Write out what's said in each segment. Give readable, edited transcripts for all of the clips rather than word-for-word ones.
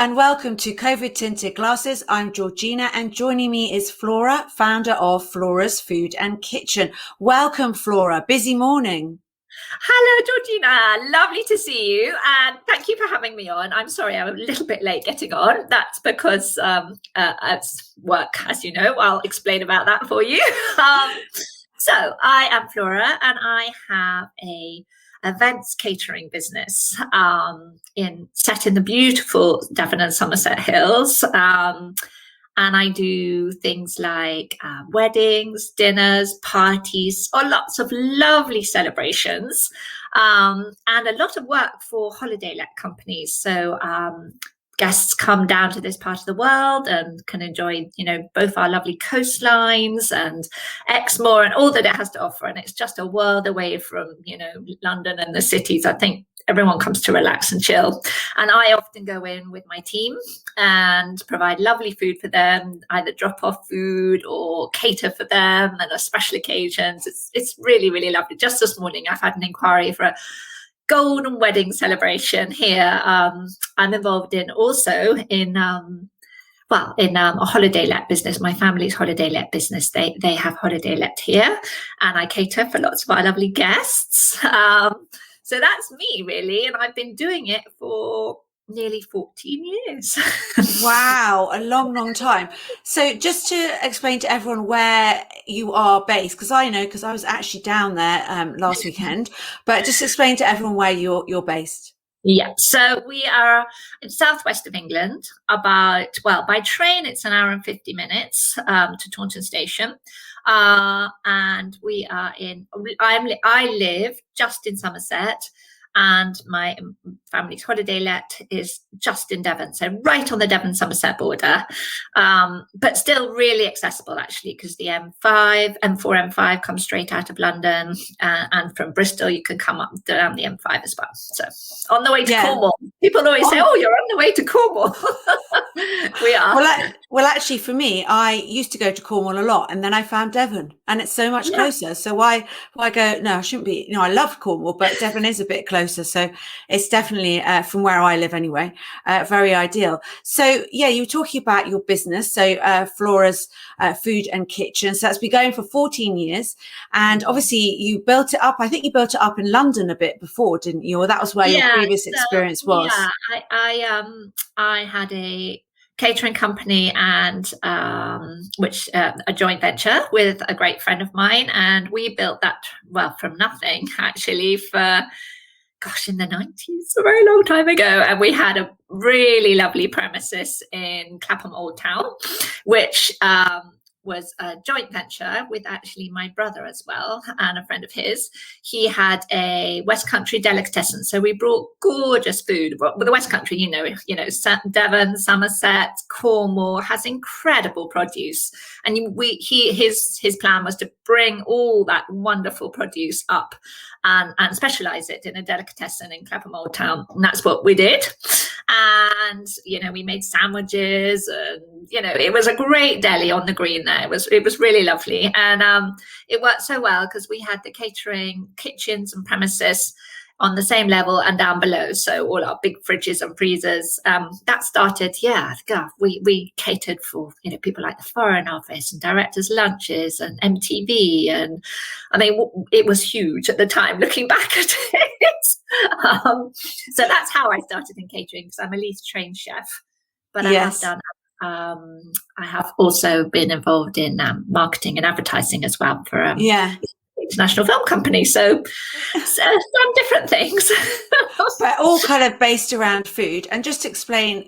and welcome to COVID Tinted Glasses. I'm Georgina and joining me is Flora, founder of Flora's Food and Kitchen. Welcome, Flora. Busy morning. Hello, Georgina. Lovely to see you, and thank you for having me on. I'm sorry I'm a little bit late getting on. That's because it's work, as you know. I'll explain about that for you. So I am Flora, and I have a events catering business set in the beautiful Devon and Somerset hills. And I do things like weddings, dinners, parties, or lots of lovely celebrations, and a lot of work for holiday-let companies. So guests come down to this part of the world and can enjoy, both our lovely coastlines and Exmoor and all that it has to offer. And it's just a world away from, London and the cities. I think everyone comes to relax and chill. And I often go in with my team and provide lovely food for them, either drop off food or cater for them and on special occasions. It's really, really lovely. Just this morning, I've had an inquiry for a golden wedding celebration here. I'm involved in also in a holiday let business. My family's holiday let business. They have holiday let here, and I cater for lots of our lovely guests. So that's me, really, and I've been doing it for nearly 14 years. Wow, a long, long time. So just to explain to everyone where you are based, because I know, because I was actually down there last weekend, but just explain to everyone where you're based. Yeah, so we are in southwest of England, by train it's an hour and 50 minutes to Taunton Station. And we are I live just in Somerset, and my family's holiday let is just in Devon, so right on the Devon-Somerset border, but still really accessible, actually, because the M4, M5 comes straight out of London, and from Bristol you can come up down the M5 as well. So on the way to Cornwall. People always say, "Oh, you're on the way to Cornwall." We are. Well, actually, for me, I used to go to Cornwall a lot, and then I found Devon, and it's so much closer. So why go? No, I shouldn't be. I love Cornwall, but Devon is a bit closer. So it's definitely, from where I live anyway, very ideal. So yeah, you were talking about your business. So Flora's Food and Kitchen. So that's been going for 14 years, and obviously you built it up. I think you built it up in London a bit before, didn't you? Or that was where your previous experience was. Yeah, I had a catering company, and which a joint venture with a great friend of mine, and we built that from nothing, actually, in the 90s, a very long time ago. And we had a really lovely premises in Clapham Old Town, which was a joint venture with actually my brother as well, and a friend of his. He had a West Country delicatessen, so we brought gorgeous food. Well, the West Country, Devon, Somerset, Cornwall has incredible produce, and his plan was to bring all that wonderful produce up and specialize it in a delicatessen in Clapham Old Town, and that's what we did. And we made sandwiches, and it was a great deli on the green there. It was really lovely, and it worked so well because we had the catering kitchens and premises on the same level and down below, so all our big fridges and freezers. That started, we catered for people like the Foreign Office and directors' lunches and MTV, and I mean it was huge at the time. Looking back at it, so that's how I started in catering, because I'm a least trained chef, but I have also been involved in marketing and advertising as well for international film company, so some different things. But all kind of based around food. And just to explain,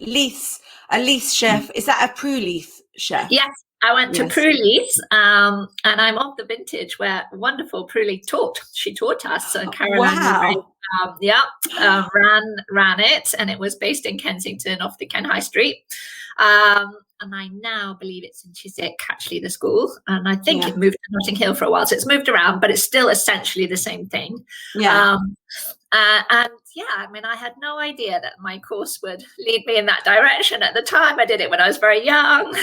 a Leith chef, is that a Prue Leith chef? Yes, I went to Prue Leith, and I'm of the vintage where wonderful Prue Leith taught. She taught us, and Caroline ran it, and it was based in Kensington off the Ken High Street. And I now believe it's in Chiswick, actually, the school. And I think it moved to Notting Hill for a while. So it's moved around, but it's still essentially the same thing. Yeah. I had no idea that my course would lead me in that direction at the time. I did it when I was very young.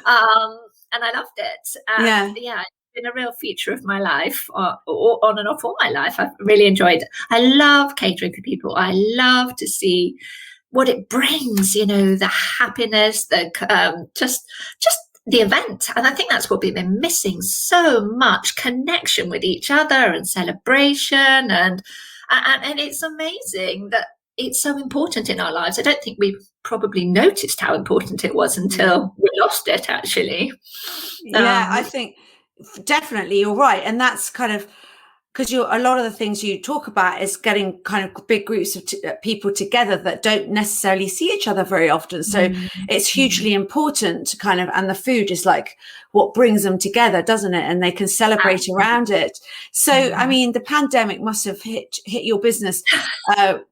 And I loved it. It's been a real feature of my life, on and off all my life. I've really enjoyed it. I love catering for people. I love to see what it brings, the happiness, the just the event. And I think that's what we've been missing so much, connection with each other and celebration. And it's amazing that it's so important in our lives. I don't think we probably noticed how important it was until we lost it, actually. Yeah, I think definitely you're right. And that's kind of because a lot of the things you talk about is getting kind of big groups of people together that don't necessarily see each other very often. So it's hugely important to kind of, and the food is like what brings them together, doesn't it? And they can celebrate around it. So, I mean, the pandemic must have hit your business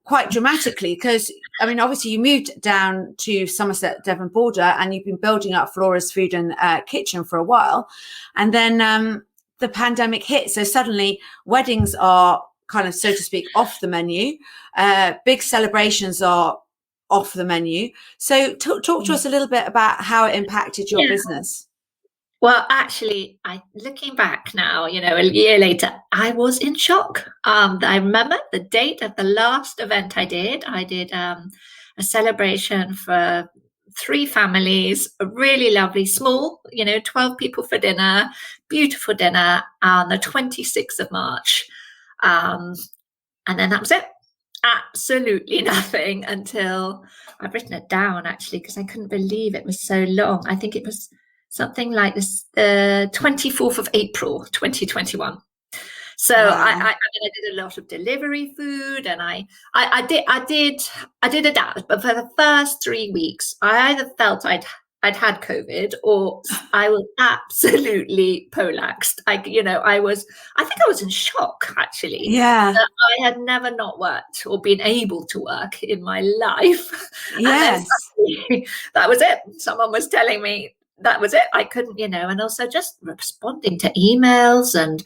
quite dramatically because, I mean, obviously you moved down to Somerset, Devon border, and you've been building up Flora's food and kitchen for a while. And then, the pandemic hit. So suddenly weddings are kind of, so to speak, off the menu. Big celebrations are off the menu. So talk to us a little bit about how it impacted your business. Well, actually, looking back now, a year later, I was in shock. I remember the date of the last event I did a celebration for 3 families, a really lovely, small, 12 people for dinner, beautiful dinner on the 26th of March. And then that was it. Absolutely nothing until I've written it down, actually, because I couldn't believe it was so long. I think it was something like this, the 24th of April, 2021. So wow. I did a lot of delivery food, and I did adapt. But for the first 3 weeks, I either felt I'd had COVID or I was absolutely polaxed. I think I was in shock, actually. Yeah, I had never not worked or been able to work in my life. Yes, and that was it. Someone was telling me that was it. I couldn't, and also just responding to emails and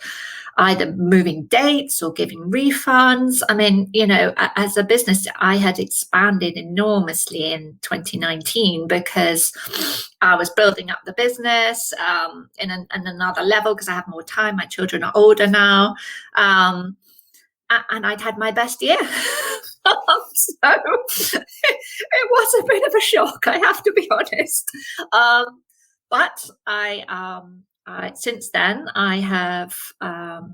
either moving dates or giving refunds. I mean, as a business, I had expanded enormously in 2019 because I was building up the business in another level because I have more time. My children are older now. And I'd had my best year. So it was a bit of a shock, I have to be honest. But since then, I have got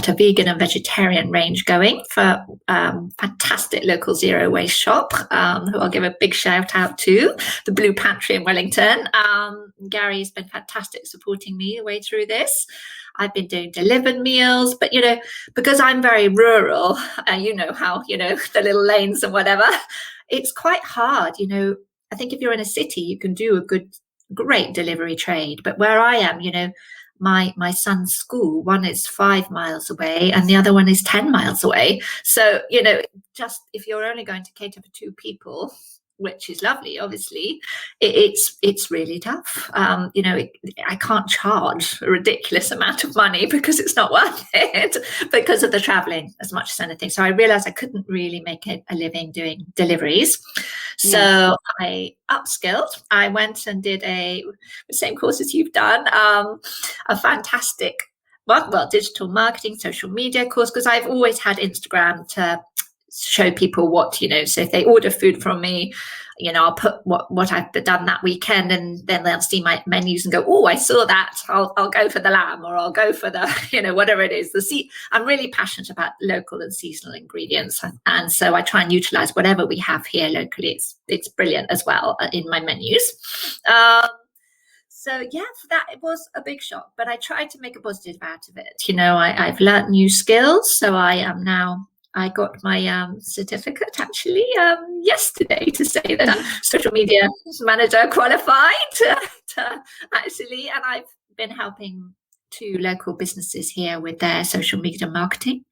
a vegan and vegetarian range going for fantastic local zero waste shop, who I'll give a big shout out to, the Blue Pantry in Wellington. Gary's been fantastic supporting me the way through this. I've been doing delivered meals, but because I'm very rural, and how the little lanes and whatever, it's quite hard. I think if you're in a city, you can do a great delivery trade. But where I am, my son's school, one is 5 miles away and the other one is 10 miles away. So, just if you're only going to cater for 2 people, which is lovely, obviously, it's really tough. I can't charge a ridiculous amount of money because it's not worth it because of the traveling as much as anything. So I realized I couldn't really make a living doing deliveries. So I upskilled. I went and did the same course as you've done, a fantastic, digital marketing, social media course, because I've always had Instagram to show people what, so if they order food from me, I'll put what I've done that weekend, and then they'll see my menus and go, oh, I saw that, I'll go for the lamb, or I'll go for the, whatever it is. I'm really passionate about local and seasonal ingredients. And so I try and utilize whatever we have here locally. It's brilliant as well in my menus. So for that, it was a big shock, but I tried to make a positive out of it. I've learned new skills. So I got my certificate actually yesterday to say that I'm social media manager qualified actually, and I've been helping 2 local businesses here with their social media marketing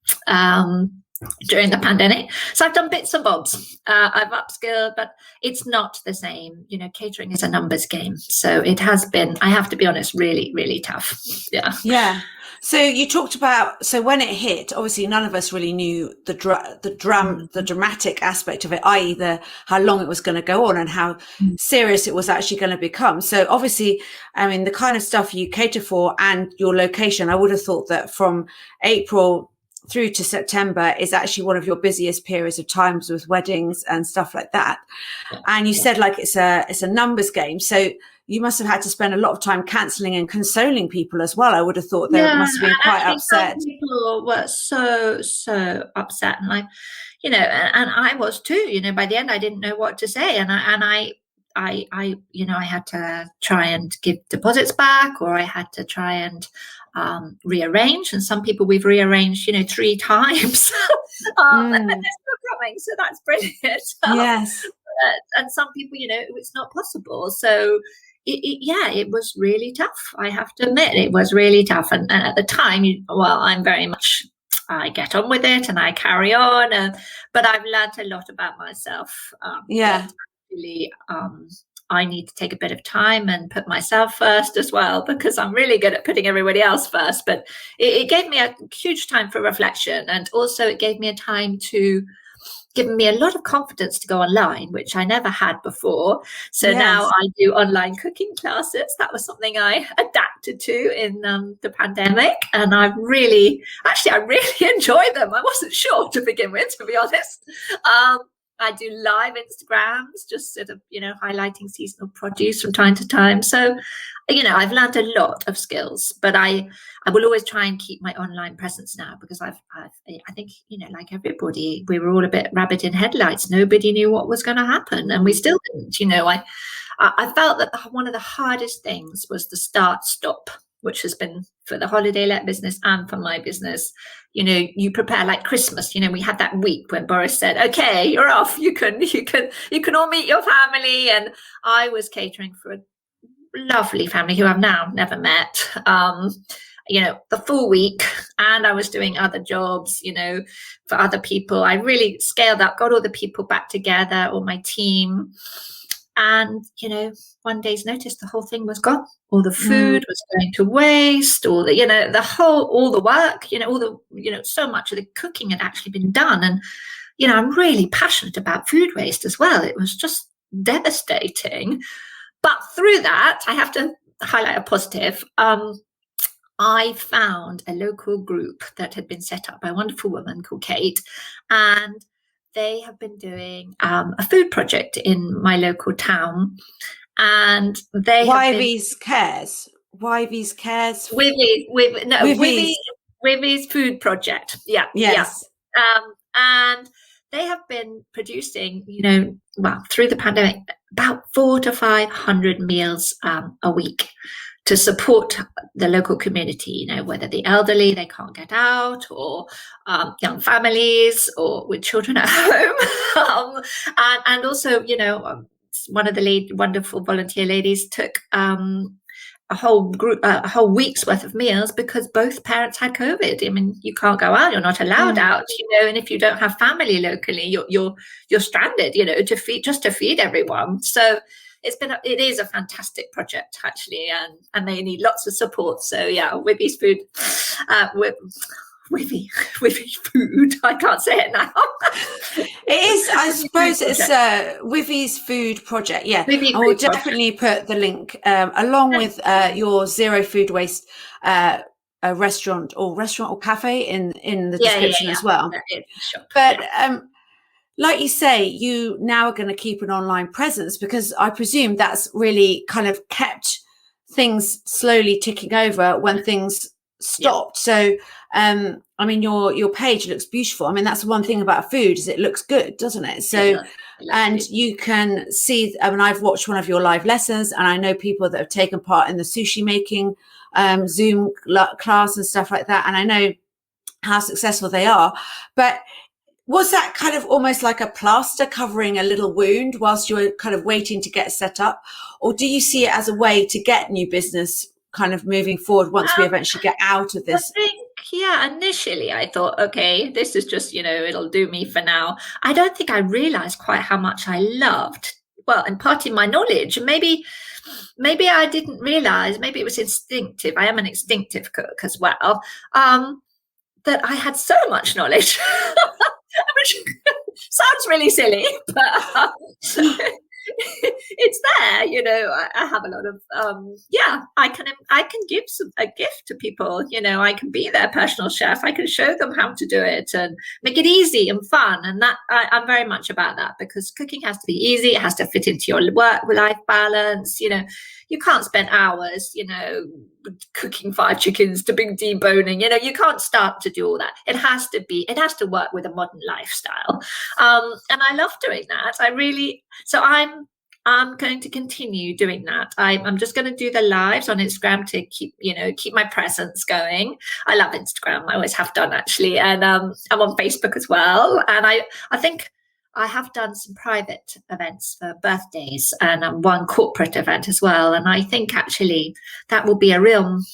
during the pandemic. So I've done bits and bobs. I've upskilled, but it's not the same. Catering is a numbers game. So it has been, I have to be honest, really, really tough. Yeah. So you talked about, so when it hit, obviously none of us really knew the dramatic aspect of it, i.e. how long it was going to go on and how serious it was actually going to become. So obviously, I mean, the kind of stuff you cater for and your location, I would have thought that from April through to September is actually one of your busiest periods of times with weddings and stuff like that. And you said like it's a numbers game. So you must have had to spend a lot of time cancelling and consoling people as well. I would have thought they must have been quite upset. Some people were so upset, and and I was too. By the end, I didn't know what to say, and I had to try and give deposits back, or I had to try and rearrange. And some people we've rearranged, 3 times, and they're still coming. So that's brilliant. Yes. And some people, it's not possible. So it was really tough. I have to admit, it was really tough. And at the time, I'm very much, I get on with it and I carry on. But I've learned a lot about myself. Really, I need to take a bit of time and put myself first as well, because I'm really good at putting everybody else first. But it gave me a huge time for reflection, and also it gave me a time to give me a lot of confidence to go online, which I never had before. So now I do online cooking classes. That was something I adapted to in the pandemic, and I really enjoy them. I wasn't sure to begin with, to be honest. I do live Instagrams, just sort of, highlighting seasonal produce from time to time. So, I've learned a lot of skills, but I will always try and keep my online presence now, because I think, like everybody, we were all a bit rabbit in headlights. Nobody knew what was going to happen, and we still didn't. I felt that one of the hardest things was the start-stop, which has been for the holiday-let business and for my business. You prepare like Christmas. We had that week when Boris said, "Okay, you're off. You can all meet your family." And I was catering for a lovely family who I've now never met. The full week, and I was doing other jobs, for other people. I really scaled up, got all the people back together, all my team. And, one day's notice, the whole thing was gone. All the food was going to waste, all the work, so much of the cooking had actually been done. And, I'm really passionate about food waste as well. It was just devastating. But through that, I have to highlight a positive. I found a local group that had been set up by a wonderful woman called Kate, and they have been doing a food project in my local town, and they Wivey's Cares. Wivey's Food Project. Yeah. Yes. Yeah. And they have been producing, through the pandemic, about 400 to 500 meals a week to support the local community, whether the elderly, they can't get out, or young families, or with children at home. And also, one of the wonderful volunteer ladies took a whole week's worth of meals, because both parents had COVID. I mean, you can't go out, you're not allowed out, and if you don't have family locally, you're stranded, to feed everyone. So it is a fantastic project, actually, and they need lots of support. So yeah, Wivey's Food, Wivey Food. I can't say it now. It is, I suppose it's Wivey's Food Project. Yeah, I will definitely put the link along with your zero food waste a restaurant or cafe in the description as well. But like you say, you now are going to keep an online presence, because I presume that's really kind of kept things slowly ticking over when things stopped. So your page looks beautiful. I mean, that's one thing about food, is it looks good, doesn't it? So and you can see, I've watched one of your live lessons, and I know people that have taken part in the sushi making Zoom class and stuff like that, and I know how successful they are. But was that kind of almost like a plaster covering a little wound whilst you were kind of waiting to get set up? Or do you see it as a way to get new business kind of moving forward once we eventually get out of this? I think, initially I thought, okay, this is just, it'll do me for now. I don't think I realized quite how much I loved, imparting my knowledge. Maybe I didn't realize, maybe it was instinctive. I am an instinctive cook as well, that I had so much knowledge. Which sounds really silly, but it's there, I have a lot of I can give a gift to people. I can be their personal chef. I can show them how to do it and make it easy and fun, and that I'm very much about that, because cooking has to be easy. It has to fit into your work life balance. You can't spend hours cooking 5 chickens to big deboning. You can't start to do all that. It has to work with a modern lifestyle, and I love doing that. I'm going to continue doing that. I'm just going to do the lives on Instagram to keep my presence going. I love Instagram. I always have done, actually. And I'm on Facebook as well. And I think I have done some private events for birthdays and one corporate event as well. And I think actually that will be I don't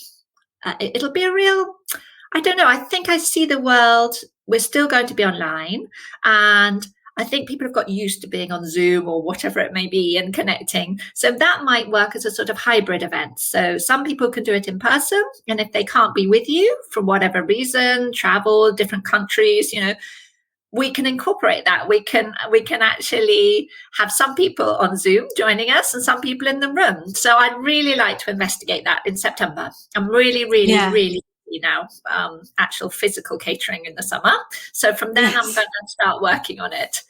know. I think I see the world. We're still going to be online, and I think people have got used to being on Zoom or whatever it may be and connecting. So that might work as a sort of hybrid event. So some people can do it in person. And if they can't be with you for whatever reason, travel, different countries, we can incorporate that. We can actually have some people on Zoom joining us and some people in the room. So I'd really like to investigate that in September. I'm really now actual physical catering in the summer, so from then I'm going to start working on it.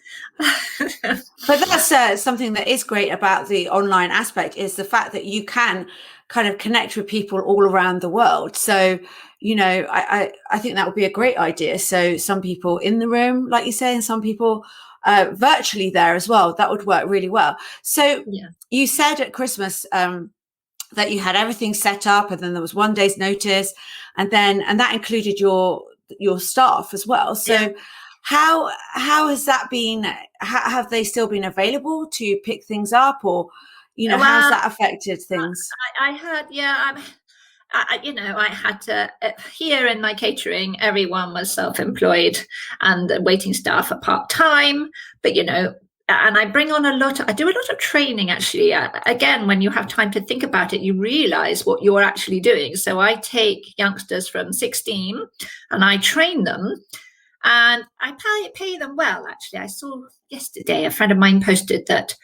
But that's something that is great about the online aspect, is the fact that you can kind of connect with people all around the world. So I think that would be a great idea. So some people in the room, like you say, and some people virtually there as well. That would work really well. So you said at Christmas that you had everything set up, and then there was 1 day's notice, and that included your staff as well. So how has that been? Have they still been available to pick things up, or how's that affected things? I had to, here in my catering, everyone was self-employed and the waiting staff are part-time, but and I do a lot of training, actually. Again, when you have time to think about it, you realize what you're actually doing. So I take youngsters from 16 and I train them, and I pay them well, actually. I saw yesterday a friend of mine posted that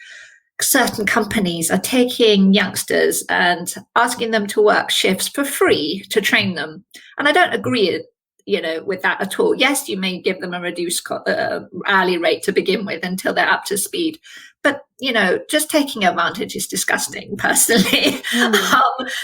certain companies are taking youngsters and asking them to work shifts for free to train them. And I don't agree with that at all. Yes, you may give them a reduced hourly rate to begin with until they're up to speed. But, just taking advantage is disgusting, personally.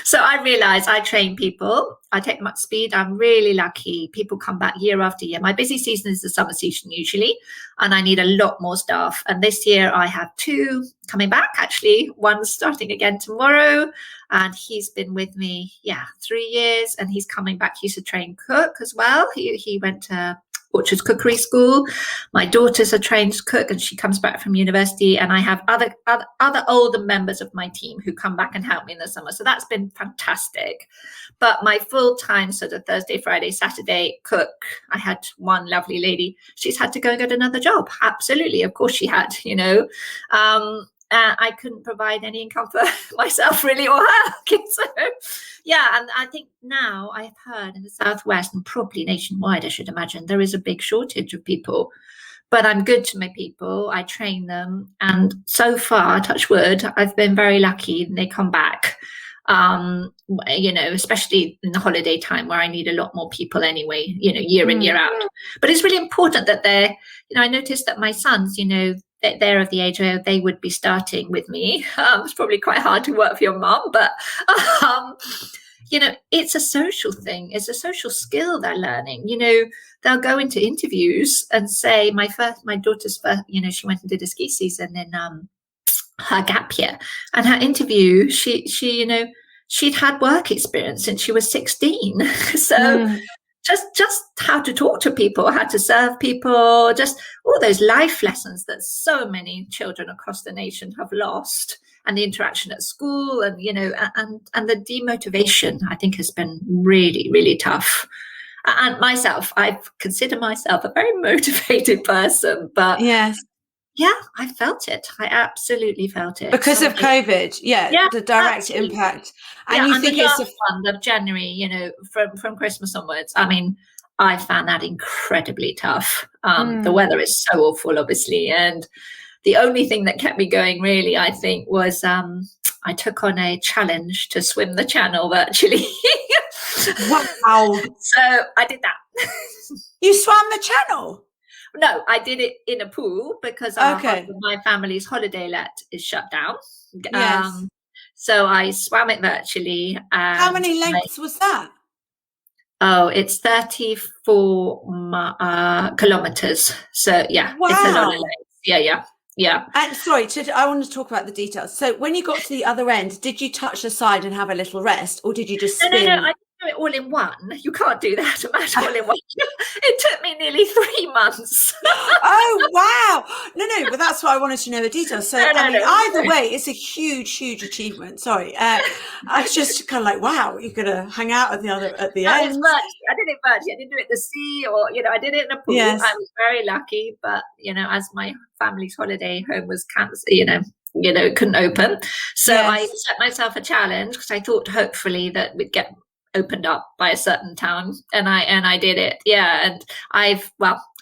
So I realize I train people. I take them up to speed. I'm really lucky. People come back year after year. My busy season is the summer season usually, and I need a lot more staff. And this year I have 2 coming back, actually. One's starting again tomorrow, and he's been with me, 3 years, and he's coming back. He's a trained cook as well. He went to Orchard's Cookery School. My daughter's a trained cook, and she comes back from university, and I have other older members of my team who come back and help me in the summer. So that's been fantastic. But my full-time sort of Thursday, Friday, Saturday cook, I had one lovely lady. She's had to go and get another job. Absolutely. Of course she had, I couldn't provide any income for myself, really, or her. So, and I think now I've heard in the Southwest, and probably nationwide, I should imagine, there is a big shortage of people. But I'm good to my people. I train them. And so far, touch wood, I've been very lucky, and they come back. Especially in the holiday time where I need a lot more people anyway, year in, year out. But it's really important that I noticed that my sons, they're of the age where they would be starting with me. It's probably quite hard to work for your mum, but, it's a social thing. It's a social skill they're learning. They'll go into interviews and say, my daughter's first, she went and did a ski season in her gap year, and her interview, she'd had work experience since she was 16. So just how to talk to people, how to serve people, just all those life lessons that so many children across the nation have lost, and the interaction at school, and and the demotivation, I think, has been really, really tough. And myself, I consider myself a very motivated person, but yes. Yeah, I felt it. I absolutely felt it. Because of COVID, the direct impact. And you think it's the fun of January, from Christmas onwards. I mean, I found that incredibly tough. The weather is so awful, obviously, and the only thing that kept me going, really, I think, was I took on a challenge to swim the channel virtually. Wow. So I did that. You swam the channel? No, I did it in a pool because my family's holiday let is shut down. Yes. So I swam it virtually. How many lengths was that? Oh, it's 34 kilometers. So yeah, wow. It's a lot of lengths. Yeah. And sorry, I want to talk about the details. So when you got to the other end, did you touch the side and have a little rest, or did you just spin? No, I do it all in one. You can't do that all in one. It took me nearly 3 months. Oh wow! No, but that's why I wanted to know the details. So either way, it's a huge achievement. Sorry, I was just kind of like, wow, you're gonna hang out at the end. I did it virtually. I didn't do it in the sea, or I did it in a pool. Yes. I was very lucky, but as my family's holiday home was cancelled, couldn't open. So I set myself a challenge because I thought hopefully that we'd get opened up by a certain time, and I did it. And I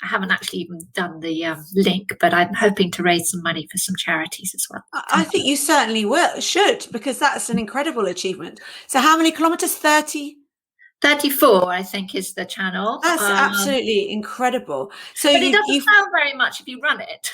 haven't actually even done the link, but I'm hoping to raise some money for some charities as well. I think you certainly should, because that's an incredible achievement. So how many kilometers? 34, I think, is the channel. That's absolutely incredible. So but it doesn't sound very much if you run it,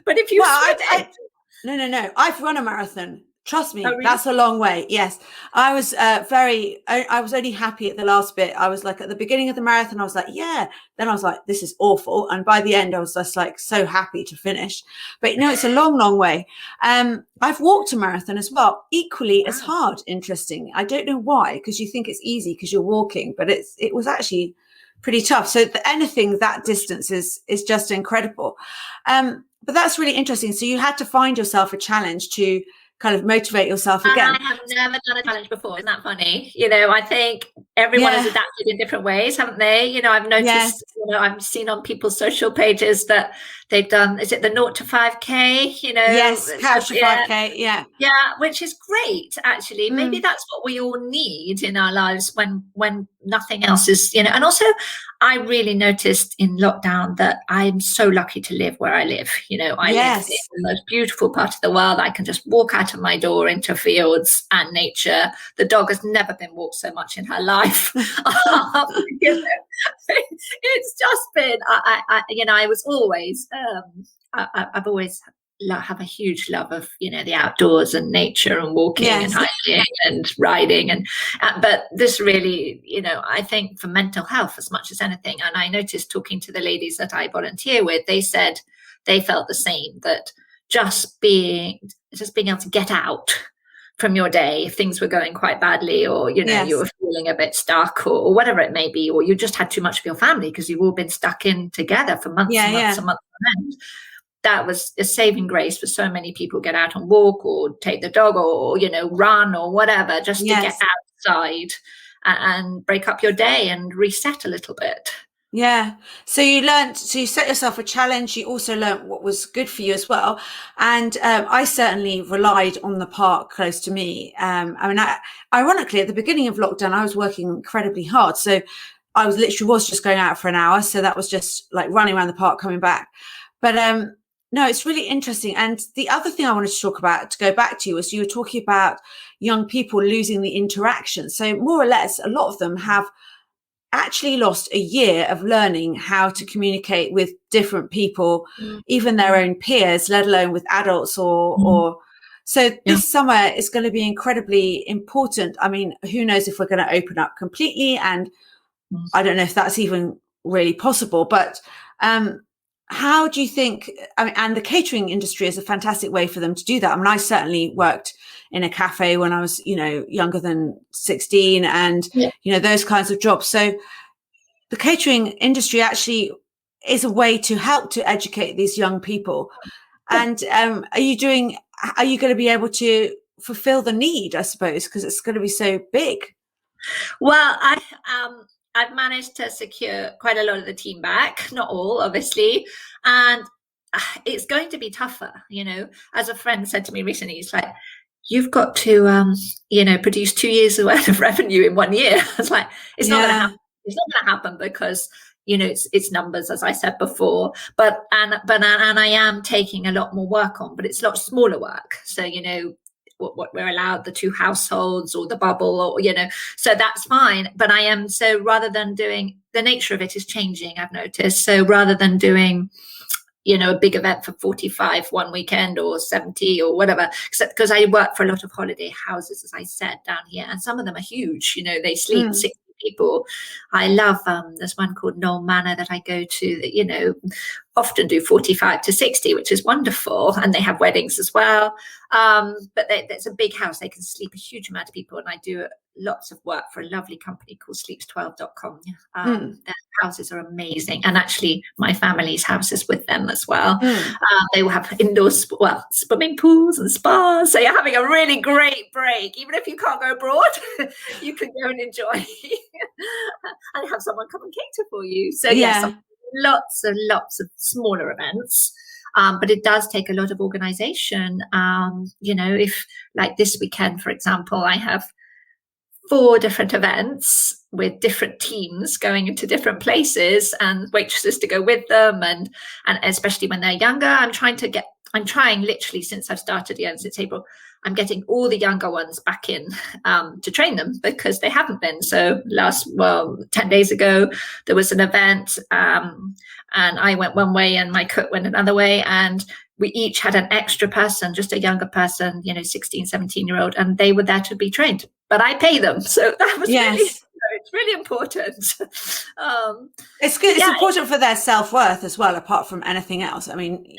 but if you swim it. No, I've run a marathon. Trust me, oh, really? That's a long way. Yes. I was I was only happy at the last bit. I was like, at the beginning of the marathon, I was like, yeah. Then I was like, this is awful. And by the end, I was just like so happy to finish. But it's a long way. I've walked a marathon as well, equally as hard. Interesting. I don't know why, because you think it's easy because you're walking, but it was actually pretty tough. So anything that distance is just incredible. But that's really interesting. So you had to find yourself a challenge to kind of motivate yourself again. I have never done a challenge before. Isn't that funny? I think everyone has adapted in different ways, haven't they? I've noticed, I've seen on people's social pages that they've done, is it the 0 to 5K? Yes, couch to 5K, yeah, which is great, actually. Maybe that's what we all need in our lives when nothing else is, and also I really noticed in lockdown that I'm so lucky to live where I live. I live in the most beautiful part of the world. I can just walk out of my door into fields and nature. The dog has never been walked so much in her life. It's just been, I was always, I've always have a huge love of the outdoors and nature and walking and hiking and riding but this really I think for mental health as much as anything. And I noticed talking to the ladies that I volunteer with, they said they felt the same, that just being able to get out from your day if things were going quite badly, or you were feeling a bit stuck, or whatever it may be, or you just had too much of your family because you've all been stuck in together for months and months and months on end. That was a saving grace for so many people. Get out and walk, or take the dog, or run, or whatever, just to get outside and break up your day and reset a little bit. So you set yourself a challenge. You also learned what was good for you as well. And I certainly relied on the park close to me. Ironically, at the beginning of lockdown, I was working incredibly hard, so I was just going out for an hour, so that was just like running around the park, coming back. But no, it's really interesting. And the other thing I wanted to talk about, to go back to, was you were talking about young people losing the interaction. So more or less, a lot of them have actually lost a year of learning how to communicate with different people, even their own peers, let alone with adults or so this summer is going to be incredibly important. I mean, who knows if we're going to open up completely, and I don't know if that's even really possible, but how do you think, and the catering industry is a fantastic way for them to do that. I mean, I certainly worked in a cafe when I was, younger than 16 and, those kinds of jobs. So the catering industry actually is a way to help to educate these young people. And are you going to be able to fulfill the need, I suppose, because it's going to be so big? Well, I've managed to secure quite a lot of the team back, not all, obviously. And it's going to be tougher, as a friend said to me recently, it's like, you've got to, produce 2 years worth of revenue in 1 year. It's like, it's not going to happen. It's not going to happen because, it's numbers, as I said before, but I am taking a lot more work on, but it's a lot smaller work. So, what we're allowed, the 2 households or the bubble, or, so that's fine. But I am, so rather than doing, the nature of it is changing, I've noticed. So rather than doing, a big event for 45 one weekend or 70 or whatever, except because I work for a lot of holiday houses, as I said, down here, and some of them are huge, they sleep 60 people. I love, there's one called Knoll Manor that I go to that, often do 45 to 60, which is wonderful. And they have weddings as well. But it's a big house. They can sleep a huge amount of people. And I do lots of work for a lovely company called sleeps12.com. Their houses are amazing. And actually my family's house is with them as well. They will have indoor, swimming pools and spas. So you're having a really great break. Even if you can't go abroad, you can go and enjoy and have someone come and cater for you. So yes, lots and lots of smaller events. But it does take a lot of organization. If like this weekend, for example, I have 4 different events with different teams going into different places and waitresses to go with them. And especially when they're younger, I'm trying literally since I've started since April, I'm getting all the younger ones back in to train them because they haven't been. So 10 days ago, there was an event and I went one way and my cook went another way. And we each had an extra person, just a younger person, 16, 17-year-old, and they were there to be trained. But I pay them. So that was it's really important. It's good. It's important for their self-worth as well, apart from anything else. I mean,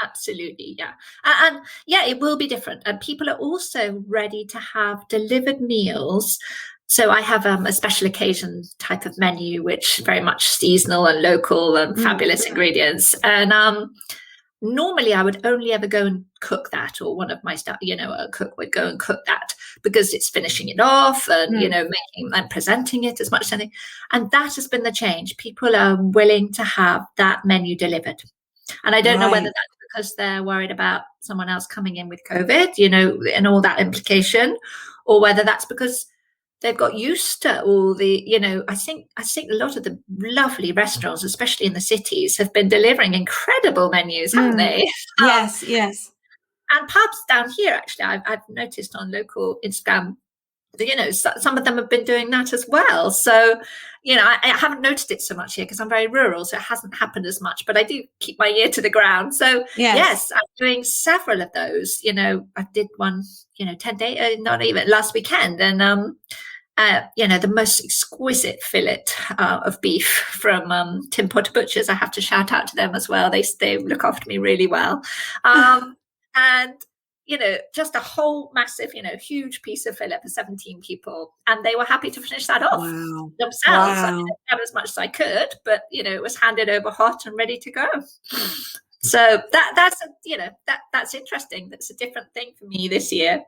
Absolutely, yeah. And it will be different. And people are also ready to have delivered meals. So I have a special occasion type of menu, which very much seasonal and local and fabulous ingredients. And normally I would only ever go and cook that, or one of my staff, a cook would go and cook that because it's finishing it off and, making and presenting it as much as anything. And that has been the change. People are willing to have that menu delivered. And I don't know whether that's because they're worried about someone else coming in with COVID, and all that implication, or whether that's because they've got used to all the, I think a lot of the lovely restaurants, especially in the cities, have been delivering incredible menus, haven't they? Yes. And pubs down here, actually, I've noticed on local Instagram, some of them have been doing that as well. So, I haven't noticed it so much here because I'm very rural, so it hasn't happened as much, but I do keep my ear to the ground. So yes, I'm doing several of those. I did one, 10 days, not even last weekend. And, the most exquisite fillet of beef from Tim Potter Butchers. I have to shout out to them as well. They look after me really well. And just a whole massive, huge piece of fillet for 17 people. And they were happy to finish that off themselves. I didn't have as much as I could, but, it was handed over hot and ready to go. So that's interesting. That's a different thing for me this year.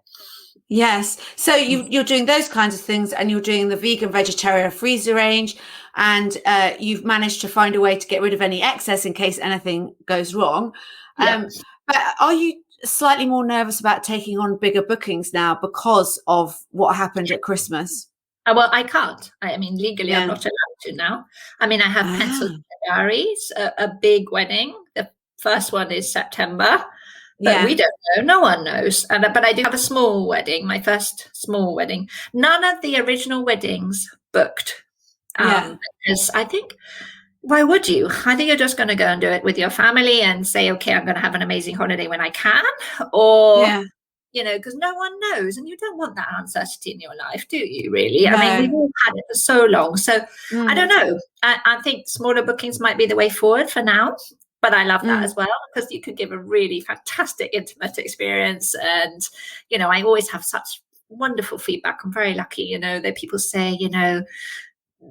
Yes. So you're doing those kinds of things, and you're doing the vegan vegetarian freezer range, and you've managed to find a way to get rid of any excess in case anything goes wrong. But are you slightly more nervous about taking on bigger bookings now because of what happened at Christmas? Well, I can't. I mean, legally, I'm not allowed to now. I mean, I have penciled in the diaries, a big wedding. The first one is September, but we don't know. No one knows. But I do have a small wedding, my first small wedding. None of the original weddings booked. Because I think, why would you? I think you're just going to go and do it with your family and say, okay, I'm going to have an amazing holiday when I can. Or, because no one knows. And you don't want that uncertainty in your life, do you, really? No. I mean, we've all had it for so long. So I don't know. I think smaller bookings might be the way forward for now. But I love that as well, because you could give a really fantastic, intimate experience. And, I always have such wonderful feedback. I'm very lucky, that people say,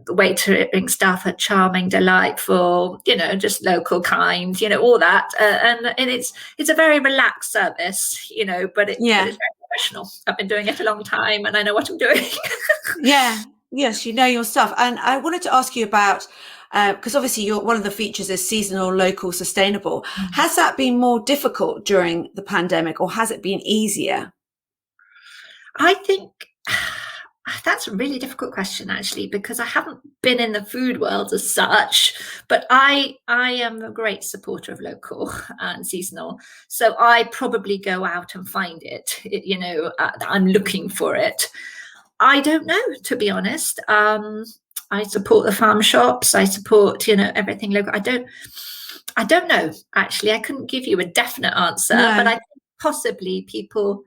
the waitering staff are charming, delightful, just local, kind, all that. And it's a very relaxed service, but it's very professional. I've been doing it a long time and I know what I'm doing. Yes, you know your stuff. And I wanted to ask you about, because obviously one of the features is seasonal, local, sustainable. Has that been more difficult during the pandemic, or has it been easier? I think That's a really difficult question, actually, because I haven't been in the food world as such, but I am a great supporter of local and seasonal. So I probably go out and find it. I'm looking for it. I don't know, to be honest. I support the farm shops. I support, everything local. I don't know, actually. I couldn't give you a definite answer, but I think possibly people,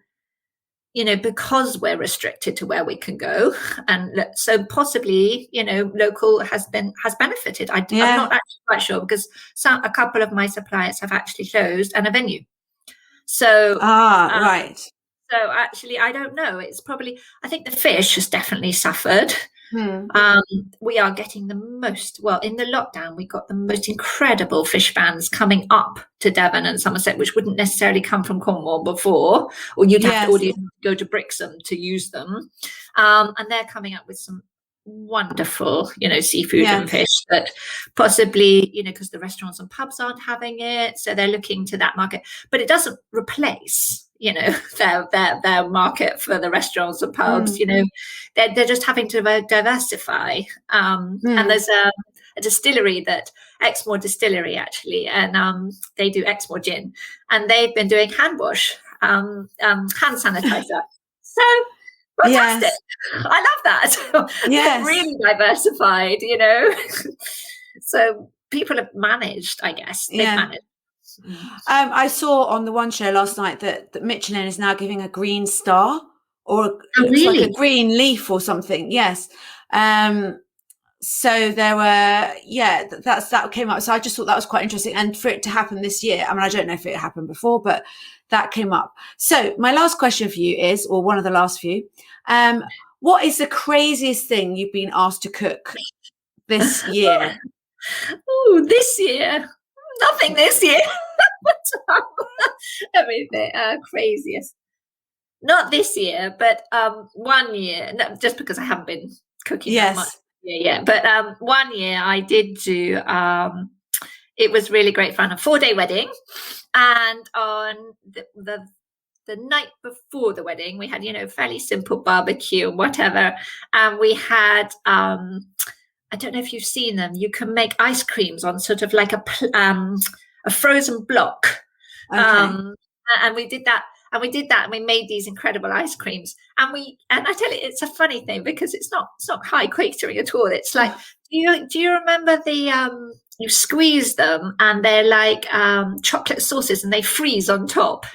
because we're restricted to where we can go, and so possibly, local has benefited. I'm not actually quite sure, because a couple of my suppliers have actually closed and a venue. So right. So actually, I don't know. It's probably, I think the fish has definitely suffered. We are getting the most, well, in the lockdown, we got the most incredible fish vans coming up to Devon and Somerset, which wouldn't necessarily come from Cornwall before, or you'd have to go to Brixham to use them. And they're coming up with some wonderful, seafood and fish that possibly, because the restaurants and pubs aren't having it. So they're looking to that market, but it doesn't replace, their market for the restaurants and pubs. They're just having to diversify. And there's a distillery, that Exmoor distillery, actually, and they do Exmoor gin, and they've been doing hand wash, hand sanitizer. So fantastic. I love that. They're really diversified, So people have managed, I guess. They've managed. I saw on the One Show last night that Michelin is now giving a green star, or like a green leaf or something. Yes. So there were, that came up. So I just thought that was quite interesting. And for it to happen this year, I mean, I don't know if it happened before, but that came up. So my last question for you is, or one of the last few, what is the craziest thing you've been asked to cook this year? Oh, this year? Nothing this year. Everything craziest. Not this year, but 1 year. No, just because I haven't been cooking that much. Yeah. But 1 year I did do. It was really great fun. A 4-day wedding, and on the night before the wedding, we had fairly simple barbecue and whatever, and we had. I don't know if you've seen them. You can make ice creams on sort of like a frozen block. And we did that. And we made these incredible ice creams. And I tell you, it's a funny thing, because it's not high catering at all. It's like, do you remember you squeeze them and they're like chocolate sauces and they freeze on top?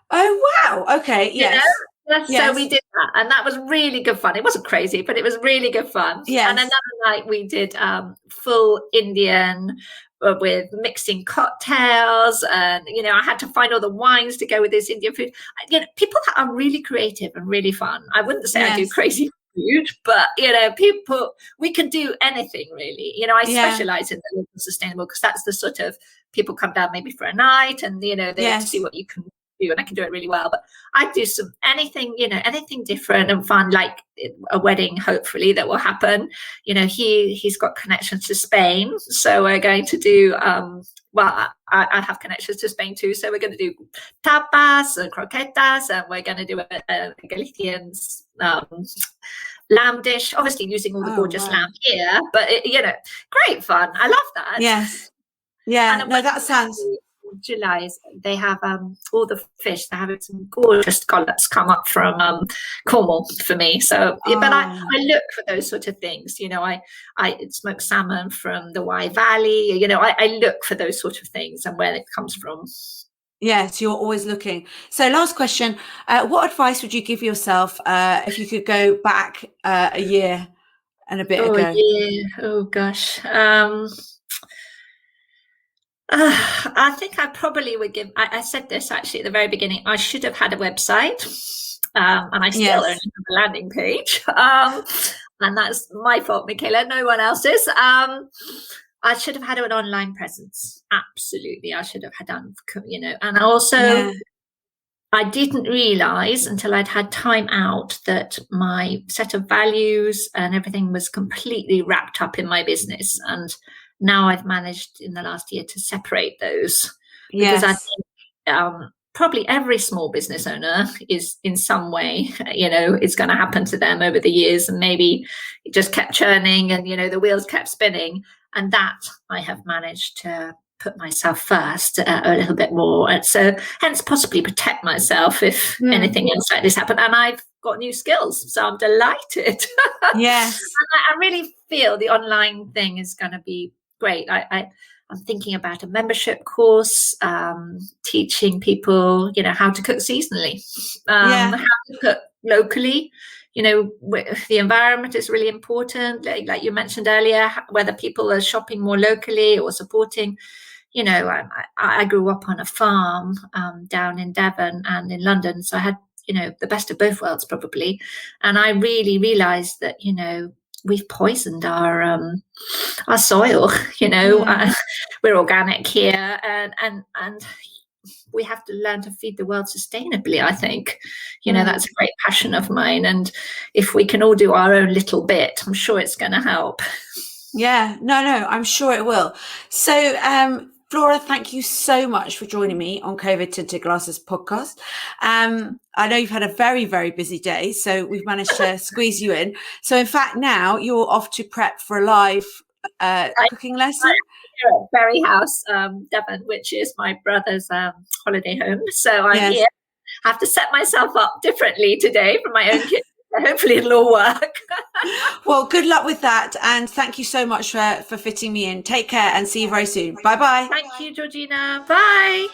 Oh, wow. Okay. Yes. So we did that, and that was really good fun. It wasn't crazy, but it was really good fun. Yes. And another night we did full Indian with mixing cocktails, and I had to find all the wines to go with this Indian food. People that are really creative and really fun. I wouldn't say I do crazy food, but we can do anything really. I specialize in the sustainable, because that's the sort of people come down maybe for a night, and they see what you can do, and I can do it really well. But I do anything different and fun, like a wedding, hopefully, that will happen. He's got connections to Spain, so we're going to do I have connections to Spain too, so we're going to do tapas and croquetas, and we're going to do a Galician lamb dish, obviously using all the gorgeous lamb here, but great fun. I love that. Yes. Yeah. No, that sounds. July, they have all the fish. They're having some gorgeous scallops come up from Cornwall for me. So, but I look for those sort of things. I smoke salmon from the Wye Valley. I look for those sort of things and where it comes from. Yes, you're always looking. So, last question: what advice would you give yourself if you could go back a year and a bit ago? Oh gosh. I think I probably would give. I said this actually at the very beginning. I should have had a website, and I still only have a landing page, and that's my fault, Michaela. No one else's. I should have had an online presence. Absolutely, I should have done. And also, I didn't realise until I'd had time out that my set of values and everything was completely wrapped up in my business. And now I've managed in the last year to separate those, because I think probably every small business owner is in some way, it's going to happen to them over the years, and maybe it just kept churning and, the wheels kept spinning. And that I have managed to put myself first a little bit more. And so hence possibly protect myself if anything else like this happened. And I've got new skills. So I'm delighted. Yes. I really feel the online thing is going to be great. I'm thinking about a membership course, teaching people, how to cook seasonally, how to cook locally. The environment is really important. Like you mentioned earlier, whether people are shopping more locally or supporting. I grew up on a farm down in Devon and in London, so I had the best of both worlds probably, and I really realised that we've poisoned our soil. We're organic here, and we have to learn to feed the world sustainably. I think that's a great passion of mine, and if we can all do our own little bit, I'm sure it's going to help. Yeah, no, I'm sure it will. So Flora, thank you so much for joining me on COVID Tinted Glasses podcast. I know you've had a very, very busy day, so we've managed to squeeze you in. So in fact, now you're off to prep for a live cooking lesson. At Berry House, Devon, which is my brother's holiday home. So I'm here. I have to set myself up differently today for my own kitchen. Hopefully it'll all work. Well, good luck with that. And thank you so much for fitting me in. Take care and see you very soon. Bye-bye. Thank you, Georgina. Bye.